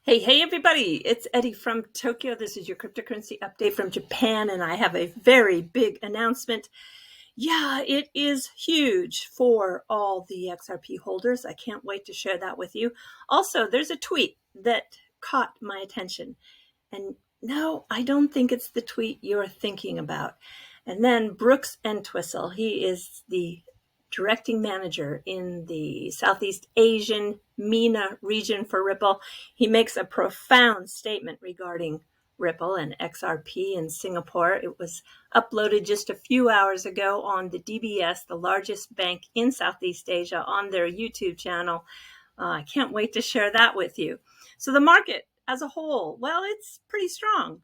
Hey, everybody, it's Eddie from Tokyo. This is your cryptocurrency update from Japan, and I have a very big announcement. Yeah, it is huge for all the XRP holders. I can't wait to share that with you. Also, there's a tweet that caught my attention. And no, I don't think it's the tweet you're thinking about. And then Brooks Entwistle, he is the directing manager in the Southeast Asian MENA region for Ripple. He makes a profound statement regarding Ripple and XRP in Singapore. It was uploaded just a few hours ago on the DBS, the largest bank in Southeast Asia, on their YouTube channel. I can't wait to share that with you. So the market as a whole, well, it's pretty strong.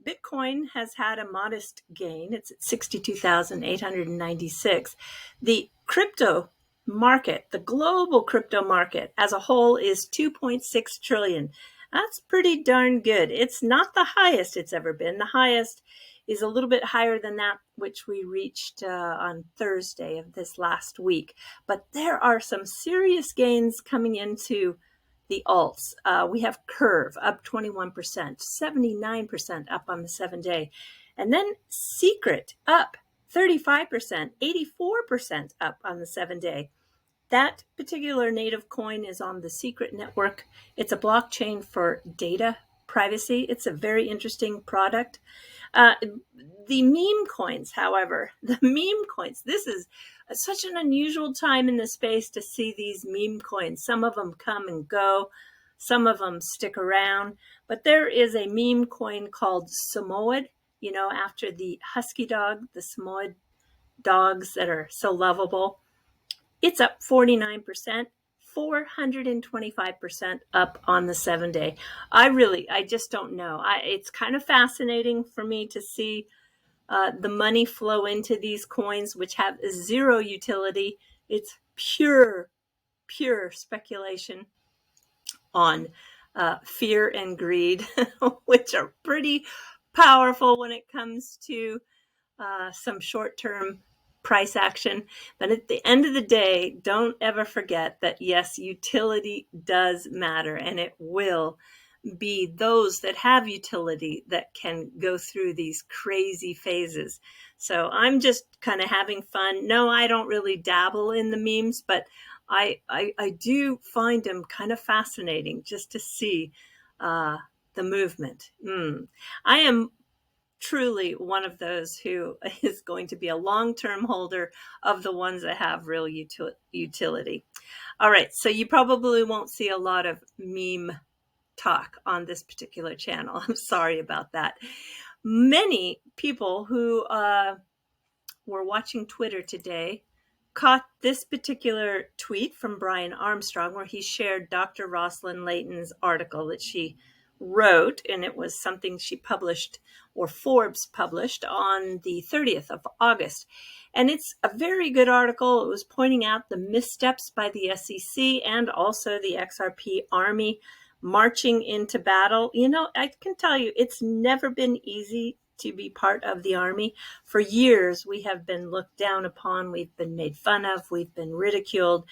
Bitcoin has had a modest gain. It's at 62,896. The crypto market, the global crypto market as a whole is 2.6 trillion. That's pretty darn good. It's not the highest it's ever been. The highest is a little bit higher than that, which we reached on Thursday of this last week. But there are some serious gains coming into the alts. We have Curve up 21%, 79% up on the 7-day. And then Secret up 35%, 84% up on the 7-day. That particular native coin is on the Secret network. It's a blockchain for data privacy. It's a very interesting product. The meme coins, however, this is such an unusual time in the space to see these meme coins. Some of them come and go. Some of them stick around. But there is a meme coin called Samoyed, after the husky dog, the Samoyed dogs that are so lovable. It's up 49%, 425% up on the 7-day. I just don't know. It's kind of fascinating for me to see the money flow into these coins, which have zero utility. It's pure speculation on fear and greed, which are pretty powerful when it comes to some short-term price action. But at the end of the day, don't ever forget that, yes, utility does matter, and it will be those that have utility that can go through these crazy phases. So I'm just kind of having fun. No, I don't really dabble in the memes, but I do find them kind of fascinating just to see the movement. I am truly one of those who is going to be a long-term holder of the ones that have real utility. All right, so you probably won't see a lot of meme talk on this particular channel. I'm sorry about that. Many people who were watching Twitter today caught this particular tweet from Brian Armstrong, where he shared Dr. Rosalind Layton's article that she wrote, and it was something she published, or Forbes published, on the 30th of August. And it's a very good article. It was pointing out the missteps by the SEC and also the XRP Army marching into battle. I can tell you, it's never been easy to be part of the Army. For years, we have been looked down upon. We've been made fun of. We've been ridiculed,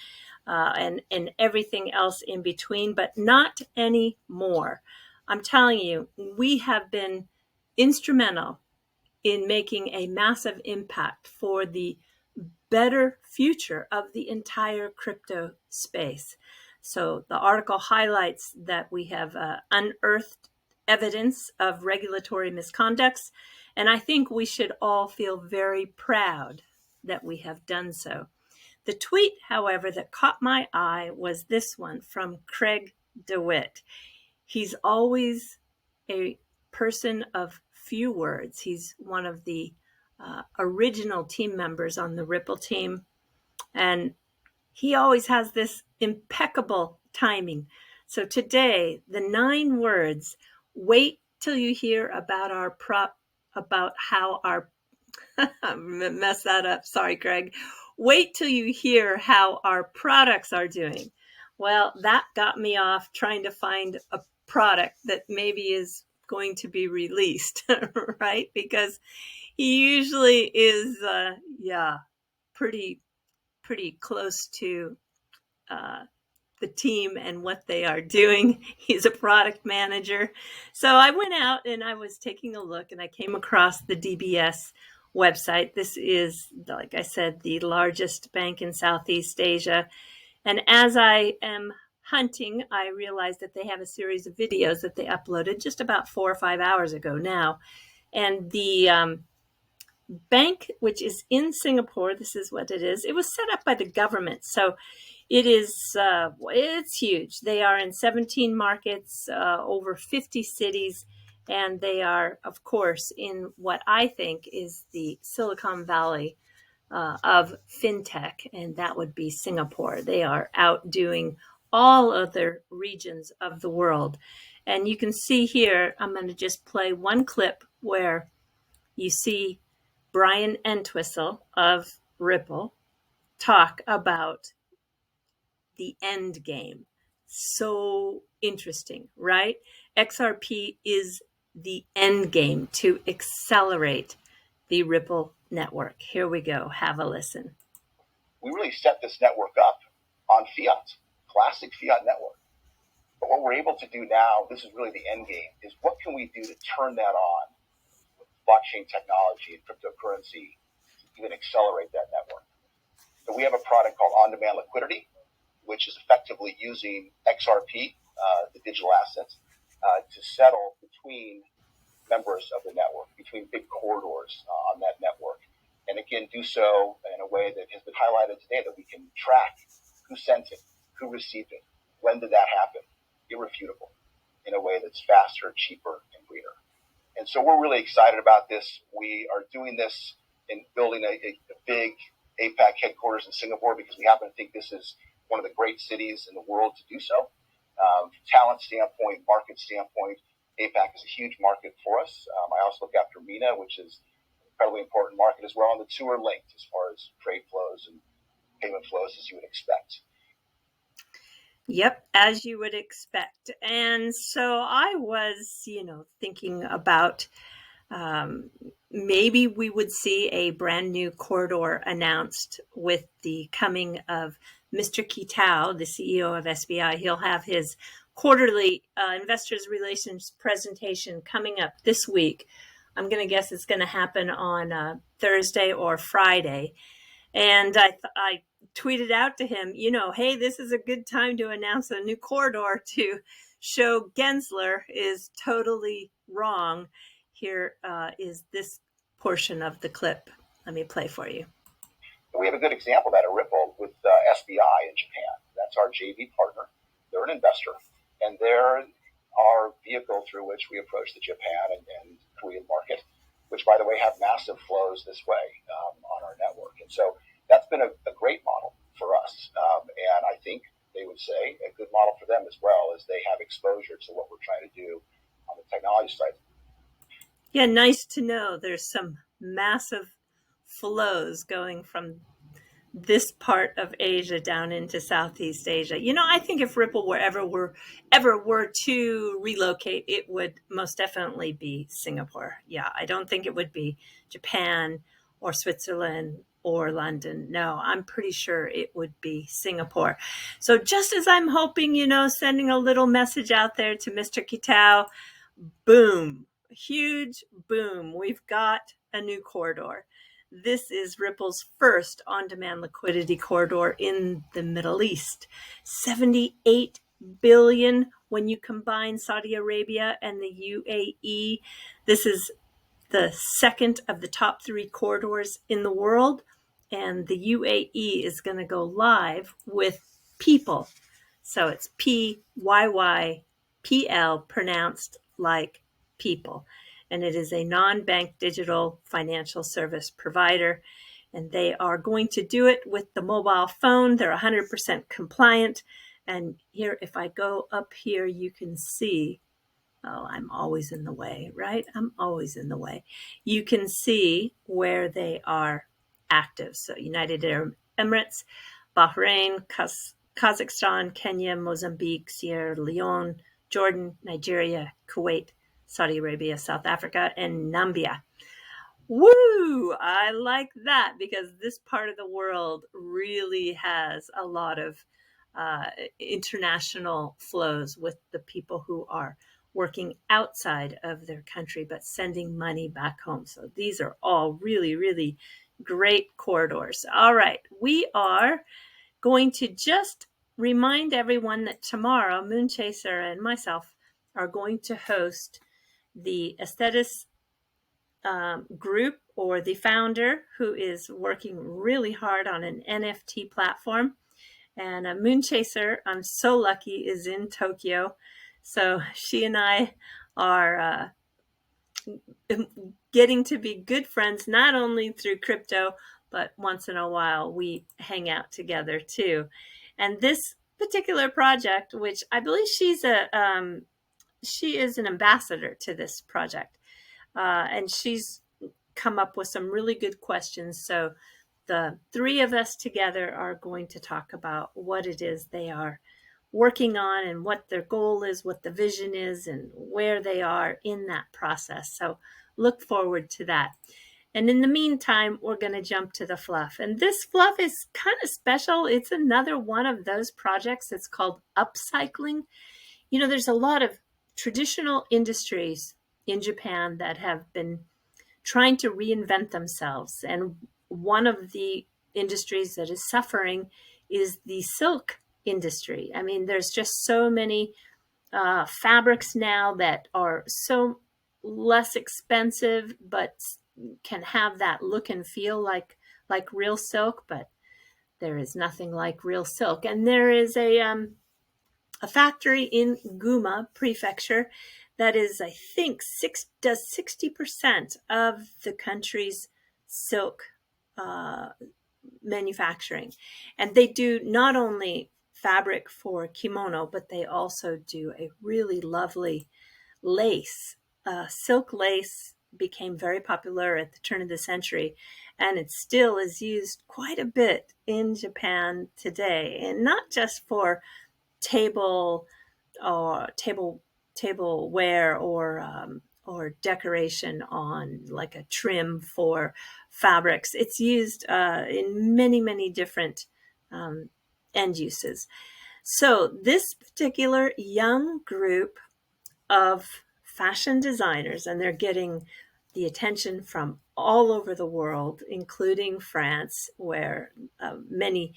and everything else in between, but not anymore. I'm telling you, we have been instrumental in making a massive impact for the better future of the entire crypto space. So the article highlights that we have unearthed evidence of regulatory misconducts, and I think we should all feel very proud that we have done so. The tweet, however, that caught my eye was this one from Craig DeWitt. He's always a person of few words. He's one of the original team members on the Ripple team, and he always has this impeccable timing. So today, the 9 words, wait till you hear about how our, mess that up. Sorry, Craig. Wait till you hear how our products are doing. Well, that got me off trying to find a product that maybe is going to be released, right? Because he usually is, pretty close to the team and what they are doing. He's a product manager. So I went out and I was taking a look and I came across the DBS website. This is, like I said, the largest bank in Southeast Asia. And as I am hunting, I realized that they have a series of videos that they uploaded just about 4 or 5 hours ago now. And the bank, which is in Singapore, this is what it is. It was set up by the government. So it is, it's huge. They are in 17 markets, over 50 cities, and they are, of course, in what I think is the Silicon Valley of fintech, and that would be Singapore. They are outdoing all other regions of the world. And you can see here, I'm going to just play one clip where you see Brian Entwistle of Ripple talk about the end game. So interesting, right? XRP is the end game to accelerate the Ripple network. Here we go. Have a listen. We really set this network up on fiat, classic fiat network. But what we're able to do now, this is really the end game, is what can we do to turn that on with blockchain technology and cryptocurrency to even accelerate that network. So we have a product called on-demand liquidity, which is effectively using XRP, the digital assets, to settle between members of the network, between big corridors on that network. And again, do so in a way that has been highlighted today, that we can track who sent it, who received it, when did that happen, irrefutable, in a way that's faster, cheaper, and greener. And so we're really excited about this. We are doing this in building a big APAC headquarters in Singapore because we happen to think this is one of the great cities in the world to do so. From talent standpoint, market standpoint, APAC is a huge market for us. I also look after MENA, which is an incredibly important market as well. And the two are linked as far as trade flows and payment flows, as you would expect. Yep, as you would expect. And so I was, thinking about maybe we would see a brand new corridor announced with the coming of Mr. Kitao, the CEO of SBI. He'll have his quarterly investors relations presentation coming up this week. I'm going to guess it's going to happen on Thursday or Friday. And I tweeted out to him, hey, this is a good time to announce a new corridor to show Gensler is totally wrong. Here is this portion of the clip. Let me play for you. We have a good example of that at Ripple with SBI in Japan. That's our JV partner. They're an investor. And they're our vehicle through which we approach the Japan and Korean market, which, by the way, have massive flows this way on our network. And so that's been a great model for us. And I think they would say a good model for them as well, as they have exposure to what we're trying to do on the technology side. Yeah, nice to know there's some massive flows going from this part of Asia down into Southeast Asia. I think if Ripple ever were to relocate, it would most definitely be Singapore. Yeah, I don't think it would be Japan or Switzerland or London. No, I'm pretty sure it would be Singapore. So just as I'm hoping, sending a little message out there to Mr. Kitao, boom, huge boom, we've got a new corridor. This is Ripple's first on-demand liquidity corridor in the Middle East. 78 billion when you combine Saudi Arabia and the UAE. This is the second of the top 3 corridors in the world, and the UAE is going to go live with People. So it's PYYPL, pronounced like people. And it is a non-bank digital financial service provider. And they are going to do it with the mobile phone. They're 100% compliant. And here, if I go up here, you can see, I'm always in the way, right? I'm always in the way. You can see where they are active. So United Arab Emirates, Bahrain, Kazakhstan, Kenya, Mozambique, Sierra Leone, Jordan, Nigeria, Kuwait, Saudi Arabia, South Africa, and Namibia. Woo! I like that because this part of the world really has a lot of international flows with the people who are working outside of their country but sending money back home. So these are all really, really great corridors. All right, we are going to just remind everyone that tomorrow Moonchaser and myself are going to host the aesthetics group, or the founder who is working really hard on an NFT platform. And Moonchaser, I'm so lucky, is in Tokyo. So she and I are getting to be good friends, not only through crypto, but once in a while we hang out together too. And this particular project, which I believe she is an ambassador to this project, and she's come up with some really good questions. So the three of us together are going to talk about what it is they are working on and what their goal is, what the vision is, and where they are in that process. So look forward to that. And in the meantime, we're going to jump to the fluff. And this fluff is kind of special. It's another one of those projects that's called upcycling. You know, there's a lot of traditional industries in Japan that have been trying to reinvent themselves. And one of the industries that is suffering is the silk industry. I mean, there's just so many fabrics now that are so less expensive, but can have that look and feel like real silk. But there is nothing like real silk. And there is a factory in Guma Prefecture that is, I think, does 60% of the country's silk manufacturing. And they do not only fabric for kimono, but they also do a really lovely lace. Silk lace became very popular at the turn of the century, and it still is used quite a bit in Japan today, and not just for tableware or decoration on like a trim for fabrics. It's used in many different end uses. So this particular young group of fashion designers, and they're getting the attention from all over the world, including France, where many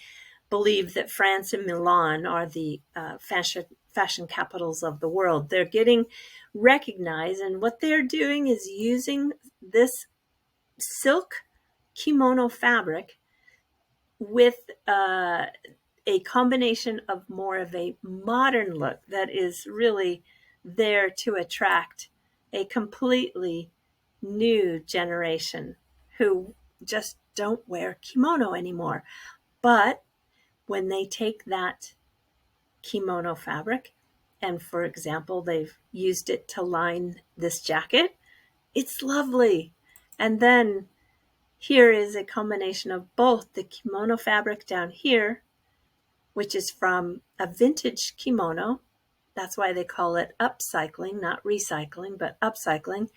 believe that France and Milan are the fashion capitals of the world. They're getting recognized, and what they're doing is using this silk kimono fabric with a combination of more of a modern look that is really there to attract a completely new generation who just don't wear kimono anymore. But when they take that kimono fabric, and for example, they've used it to line this jacket, it's lovely. And then here is a combination of both the kimono fabric down here, which is from a vintage kimono. That's why they call it upcycling, not recycling, but upcycling.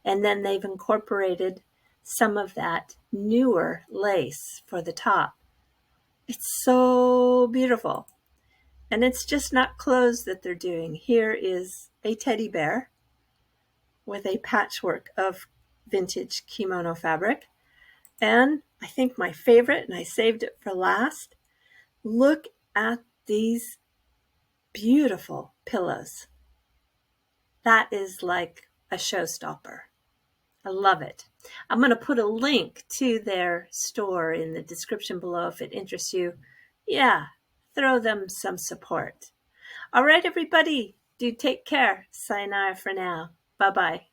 And then they've incorporated some of that newer lace for the top. It's so beautiful. And it's just not clothes that they're doing. Here is a teddy bear with a patchwork of vintage kimono fabric. And I think my favorite, and I saved it for last, look at these beautiful pillows. That is like a showstopper. I love it. I'm going to put a link to their store in the description below if it interests you. Yeah, throw them some support. All right, everybody, do take care. Sayonara for now. Bye-bye.